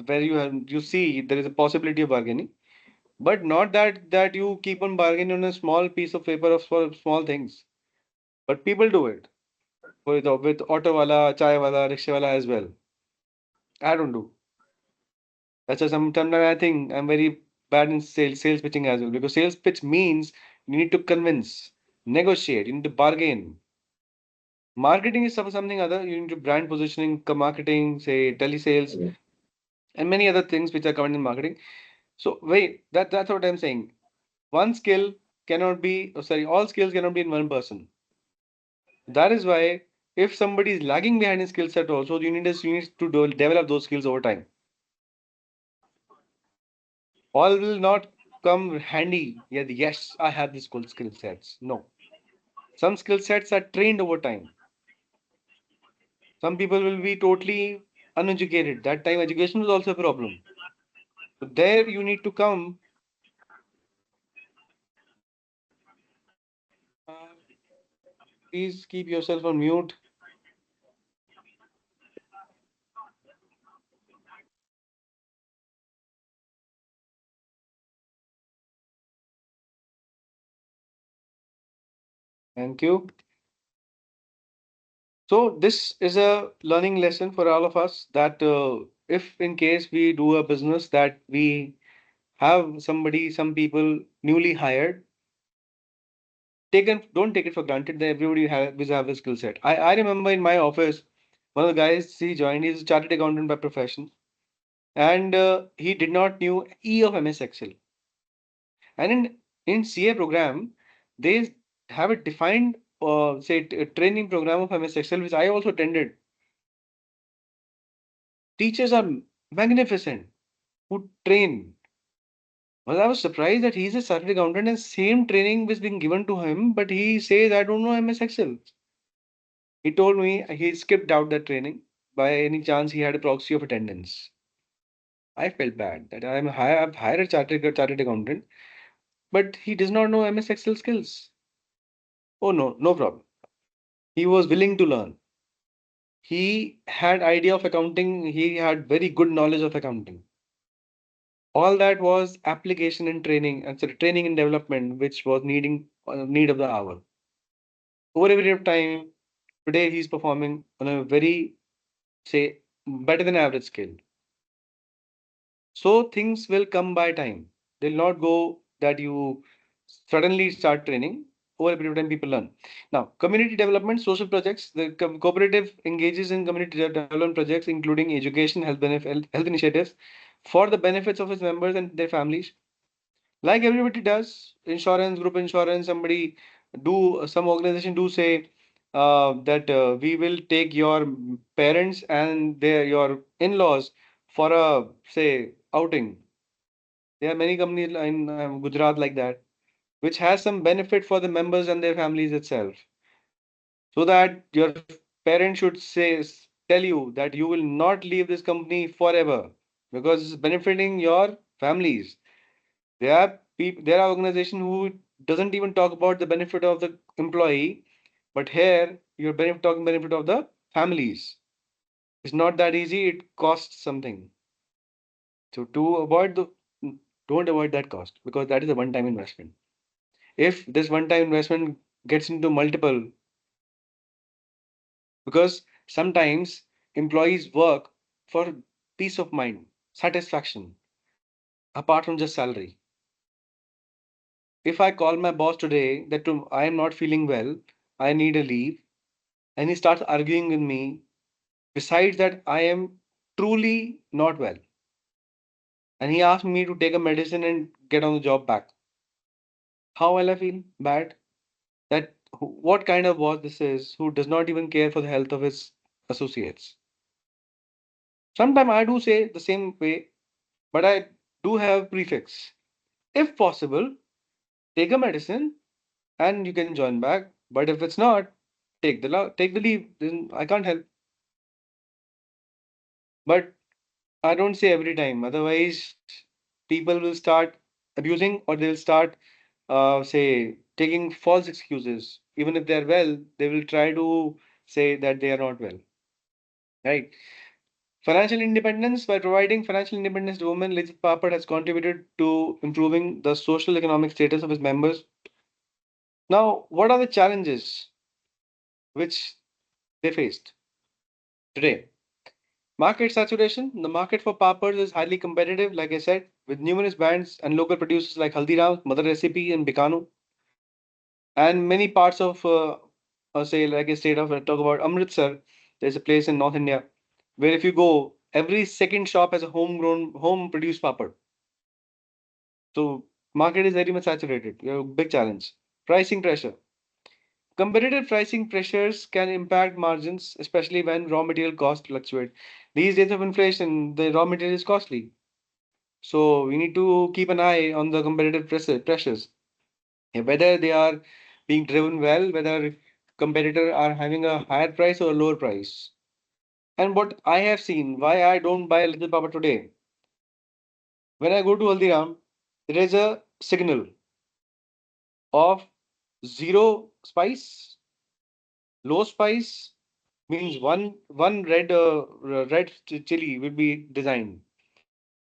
where you see there is a possibility of bargaining, but not that you keep on bargaining on a small piece of paper of for small things. But people do it with auto wala, chai wala, rickshaw wala as well. I don't do. That's why sometimes I think I'm very bad in sales pitching as well because sales pitch means you need to convince, negotiate, you need to bargain. Marketing is something other. You need to brand positioning, marketing, say telesales, and many other things which are covered in marketing. So wait, that's what I'm saying. One skill cannot be, oh, sorry, all skills cannot be in one person. That is why if somebody is lagging behind in skill set also, you need to develop those skills over time. All will not come handy. Yeah, yes, I have these cool skill sets. No. Some skill sets are trained over time. Some people will be totally uneducated. That time education was also a problem. So there you need to come. Uh, Please keep yourself on mute. Thank you. So this is a learning lesson for all of us that if in case we do a business that we have some people newly hired, don't take it for granted that everybody will have a skill set. I remember in my office, one of the guys he joined, he's a chartered accountant by profession, and he did not knew E of MS Excel. And in CA program, they have a defined training program of MS Excel, which I also attended. Teachers are magnificent who train. Well, I was surprised that he's a chartered accountant and same training was being given to him, but he says I don't know MS Excel. He told me he skipped out that training by any chance he had a proxy of attendance. I felt bad that I've hired a chartered accountant, but he does not know MS Excel skills. Oh no, no problem. He was willing to learn. He had idea of accounting. He had very good knowledge of accounting. All that was application and training, and training and development, which was need of the hour. Over a period of time, today he's performing on a very say better than average scale. So things will come by time. They'll not go that you suddenly start training. Over a period of time, people learn. Now, community development, social projects. The cooperative engages in community development projects, including education, health initiatives, for the benefits of its members and their families. Like everybody does, insurance, group insurance. Some organization do say that we will take your parents and your in-laws for a say outing. There are many companies in Gujarat like that, which has some benefit for the members and their families itself. So that your parent should tell you that you will not leave this company forever because it's benefiting your families. There are organizations who doesn't even talk about the benefit of the employee, but here you're talking benefit of the families. It's not that easy. It costs something. So don't avoid that cost because that is a one-time investment. If this one-time investment gets into multiple, because sometimes employees work for peace of mind, satisfaction, apart from just salary. If I call my boss today that I am not feeling well, I need a leave, and he starts arguing with me, besides that I am truly not well, and he asked me to take a medicine and get on the job back, how will I feel? Bad. That what kind of boss this is who does not even care for the health of his associates. Sometimes I do say the same way, but I do have prefix. If possible, take a medicine and you can join back. But if it's not, take the leave. Then I can't help. But I don't say every time. Otherwise, people will start abusing or they'll start taking false excuses. Even if they're well, they will try to say that they are not well. Right? Financial independence. By providing financial independence to women, Elizabeth Papert has contributed to improving the social economic status of its members. Now, what are the challenges which they faced today? Market saturation. The market for papads is highly competitive, like I said, with numerous brands and local producers like Haldiram, Mother Recipe, and Bikano, and many parts of, say, like I state of talk about Amritsar. There's a place in North India where if you go, every second shop has a homegrown, home-produced papad. So market is very much saturated. You have a big challenge. Pricing pressure. Competitive pricing pressures can impact margins, especially when raw material costs fluctuate. These days of inflation, the raw material is costly. So we need to keep an eye on the pressures. Whether they are being driven well, whether competitors are having a higher price or a lower price. And what I have seen, why I don't buy Little Papa today. When I go to Haldiram, there is a signal of zero spice, low spice means one chili will be designed.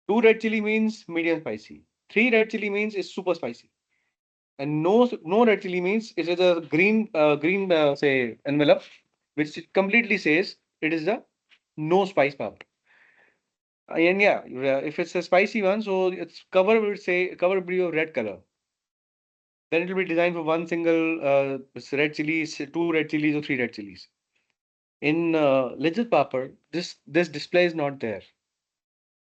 Two red chili means medium spicy. Three red chili means it's super spicy. And no red chili means it is a green say envelope which it completely says it is a no spice pap. And yeah, if it's a spicy one, so it's covered with say covered with a red color. then it will be designed for one single red chilies, two red chilies, or three red chilies. In Legit Papad, this display is not there.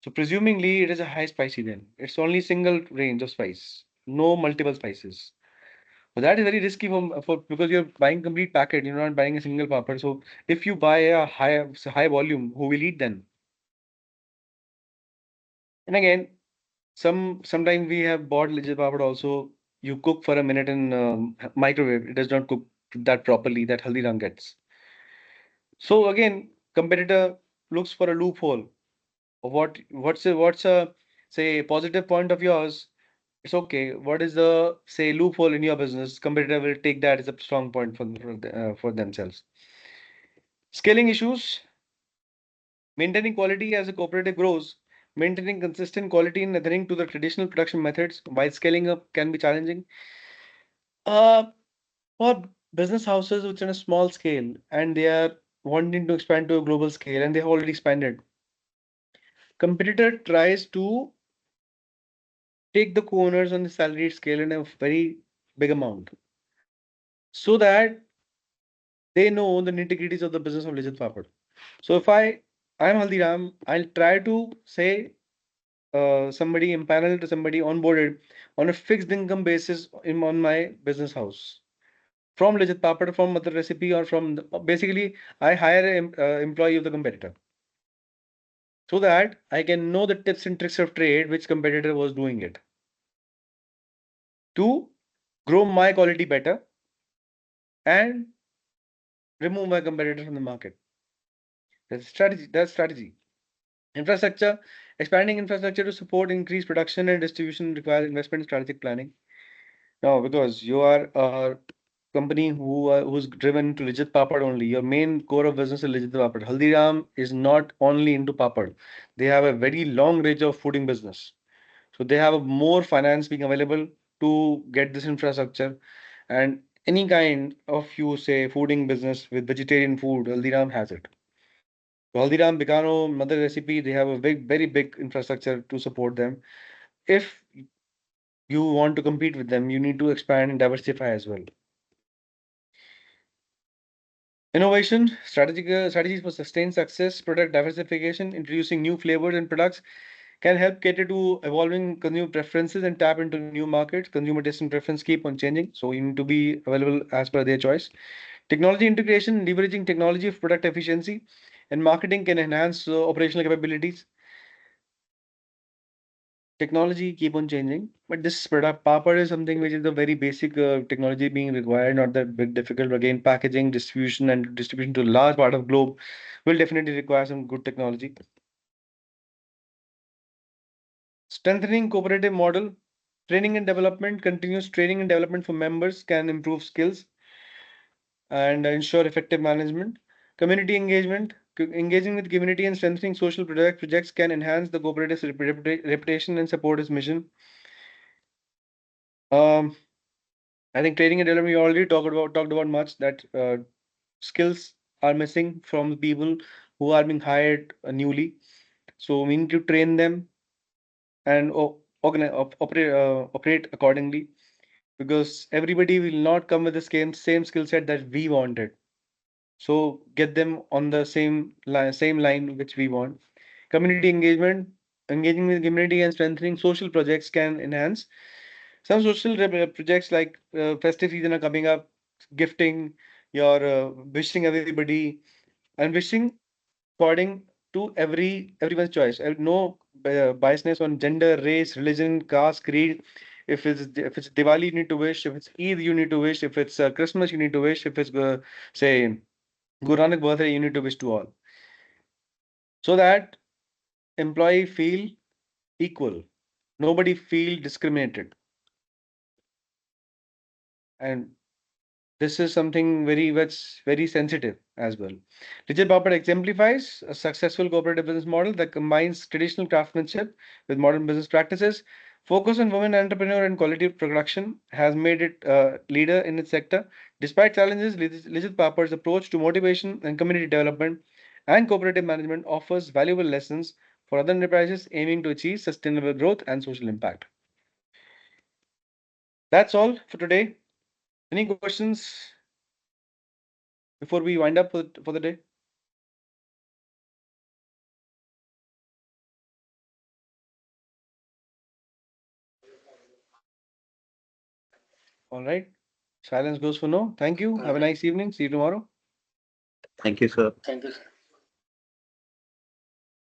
So presumingly it is a high spicy then. It's only single range of spice, no multiple spices. But that is very risky for because you're buying complete packet. You're not buying a single papad. So if you buy a high volume, who will eat then? And again, sometimes we have bought legit papad also. You cook for a minute in microwave. It does not cook that properly that Haldiram gets. So again, competitor looks for a loophole. What's a say positive point of yours? It's okay. What is the say loophole in your business? Competitor will take that as a strong point for themselves. Scaling issues, maintaining quality as a cooperative grows, maintaining consistent quality and adhering to the traditional production methods while scaling up can be challenging. Uh, for business houses which are on a small scale and they are wanting to expand to a global scale and they have already expanded, competitor tries to take the co-owners on the salaried scale in a very big amount so that they know the nitty-gritties of the business of Lijat Papad. So if I'm Haldiram, I'll try to say somebody empaneled, somebody onboarded on a fixed income basis on my business house from Lijat Papad, from Mother Recipe, or from basically I hire an employee of the competitor so that I can know the tips and tricks of trade which competitor was doing it to grow my quality better and remove my competitor from the market. That's strategy. That's strategy. Infrastructure, expanding infrastructure to support increased production and distribution requires investment and strategic planning. No, because you are a company who's driven to legit papad only. Your main core of business is legit papad. Haldiram is not only into papad. They have a very long range of fooding business. So they have a more finance being available to get this infrastructure and any kind of you say fooding business with vegetarian food, Haldiram has it. Haldiram, Bikano, Mother Recipe, they have a big, very big infrastructure to support them. If you want to compete with them, you need to expand and diversify as well. Innovation, strategies for sustained success, product diversification, introducing new flavors and products can help cater to evolving consumer preferences and tap into new markets. Consumer taste and preference keep on changing, so you need to be available as per their choice. Technology integration, leveraging technology for product efficiency and marketing can enhance operational capabilities. Technology keep on changing, but this product papad is something which is a very basic technology being required, not that big difficult. Again, packaging, distribution to a large part of globe will definitely require some good technology. Strengthening cooperative model, training and development, continuous training and development for members can improve skills and ensure effective management. Community engagement, engaging with community and strengthening social projects can enhance the cooperative's reputation and support its mission. Um, I think training and development we already talked about much that skills are missing from the people who are being hired newly. So we need to train them and operate accordingly because everybody will not come with the same skill set that we wanted. So get them on the same line which we want. Community engagement, engaging with community and strengthening social projects can enhance. Some social projects like festive season are coming up, gifting, your wishing everybody, and wishing according to everyone's choice. No biasness on gender, race, religion, caste, creed. If it's Diwali, you need to wish. If it's Eid, you need to wish. If it's Christmas, you need to wish. If it's say Guru Nanak birthday, you need to wish to all, so that employee feel equal. Nobody feel discriminated, and this is something very sensitive as well. Richard Papad exemplifies a successful cooperative business model that combines traditional craftsmanship with modern business practices. Focus on women entrepreneur and quality production has made it a leader in its sector. Despite challenges, Lijit Papad's approach to motivation and community development and cooperative management offers valuable lessons for other enterprises aiming to achieve sustainable growth and social impact. That's all for today. Any questions before we wind up for the day? All right. Silence goes for no. Thank you. All Have a right. nice evening. See you tomorrow. Thank you, sir. Thank you, sir.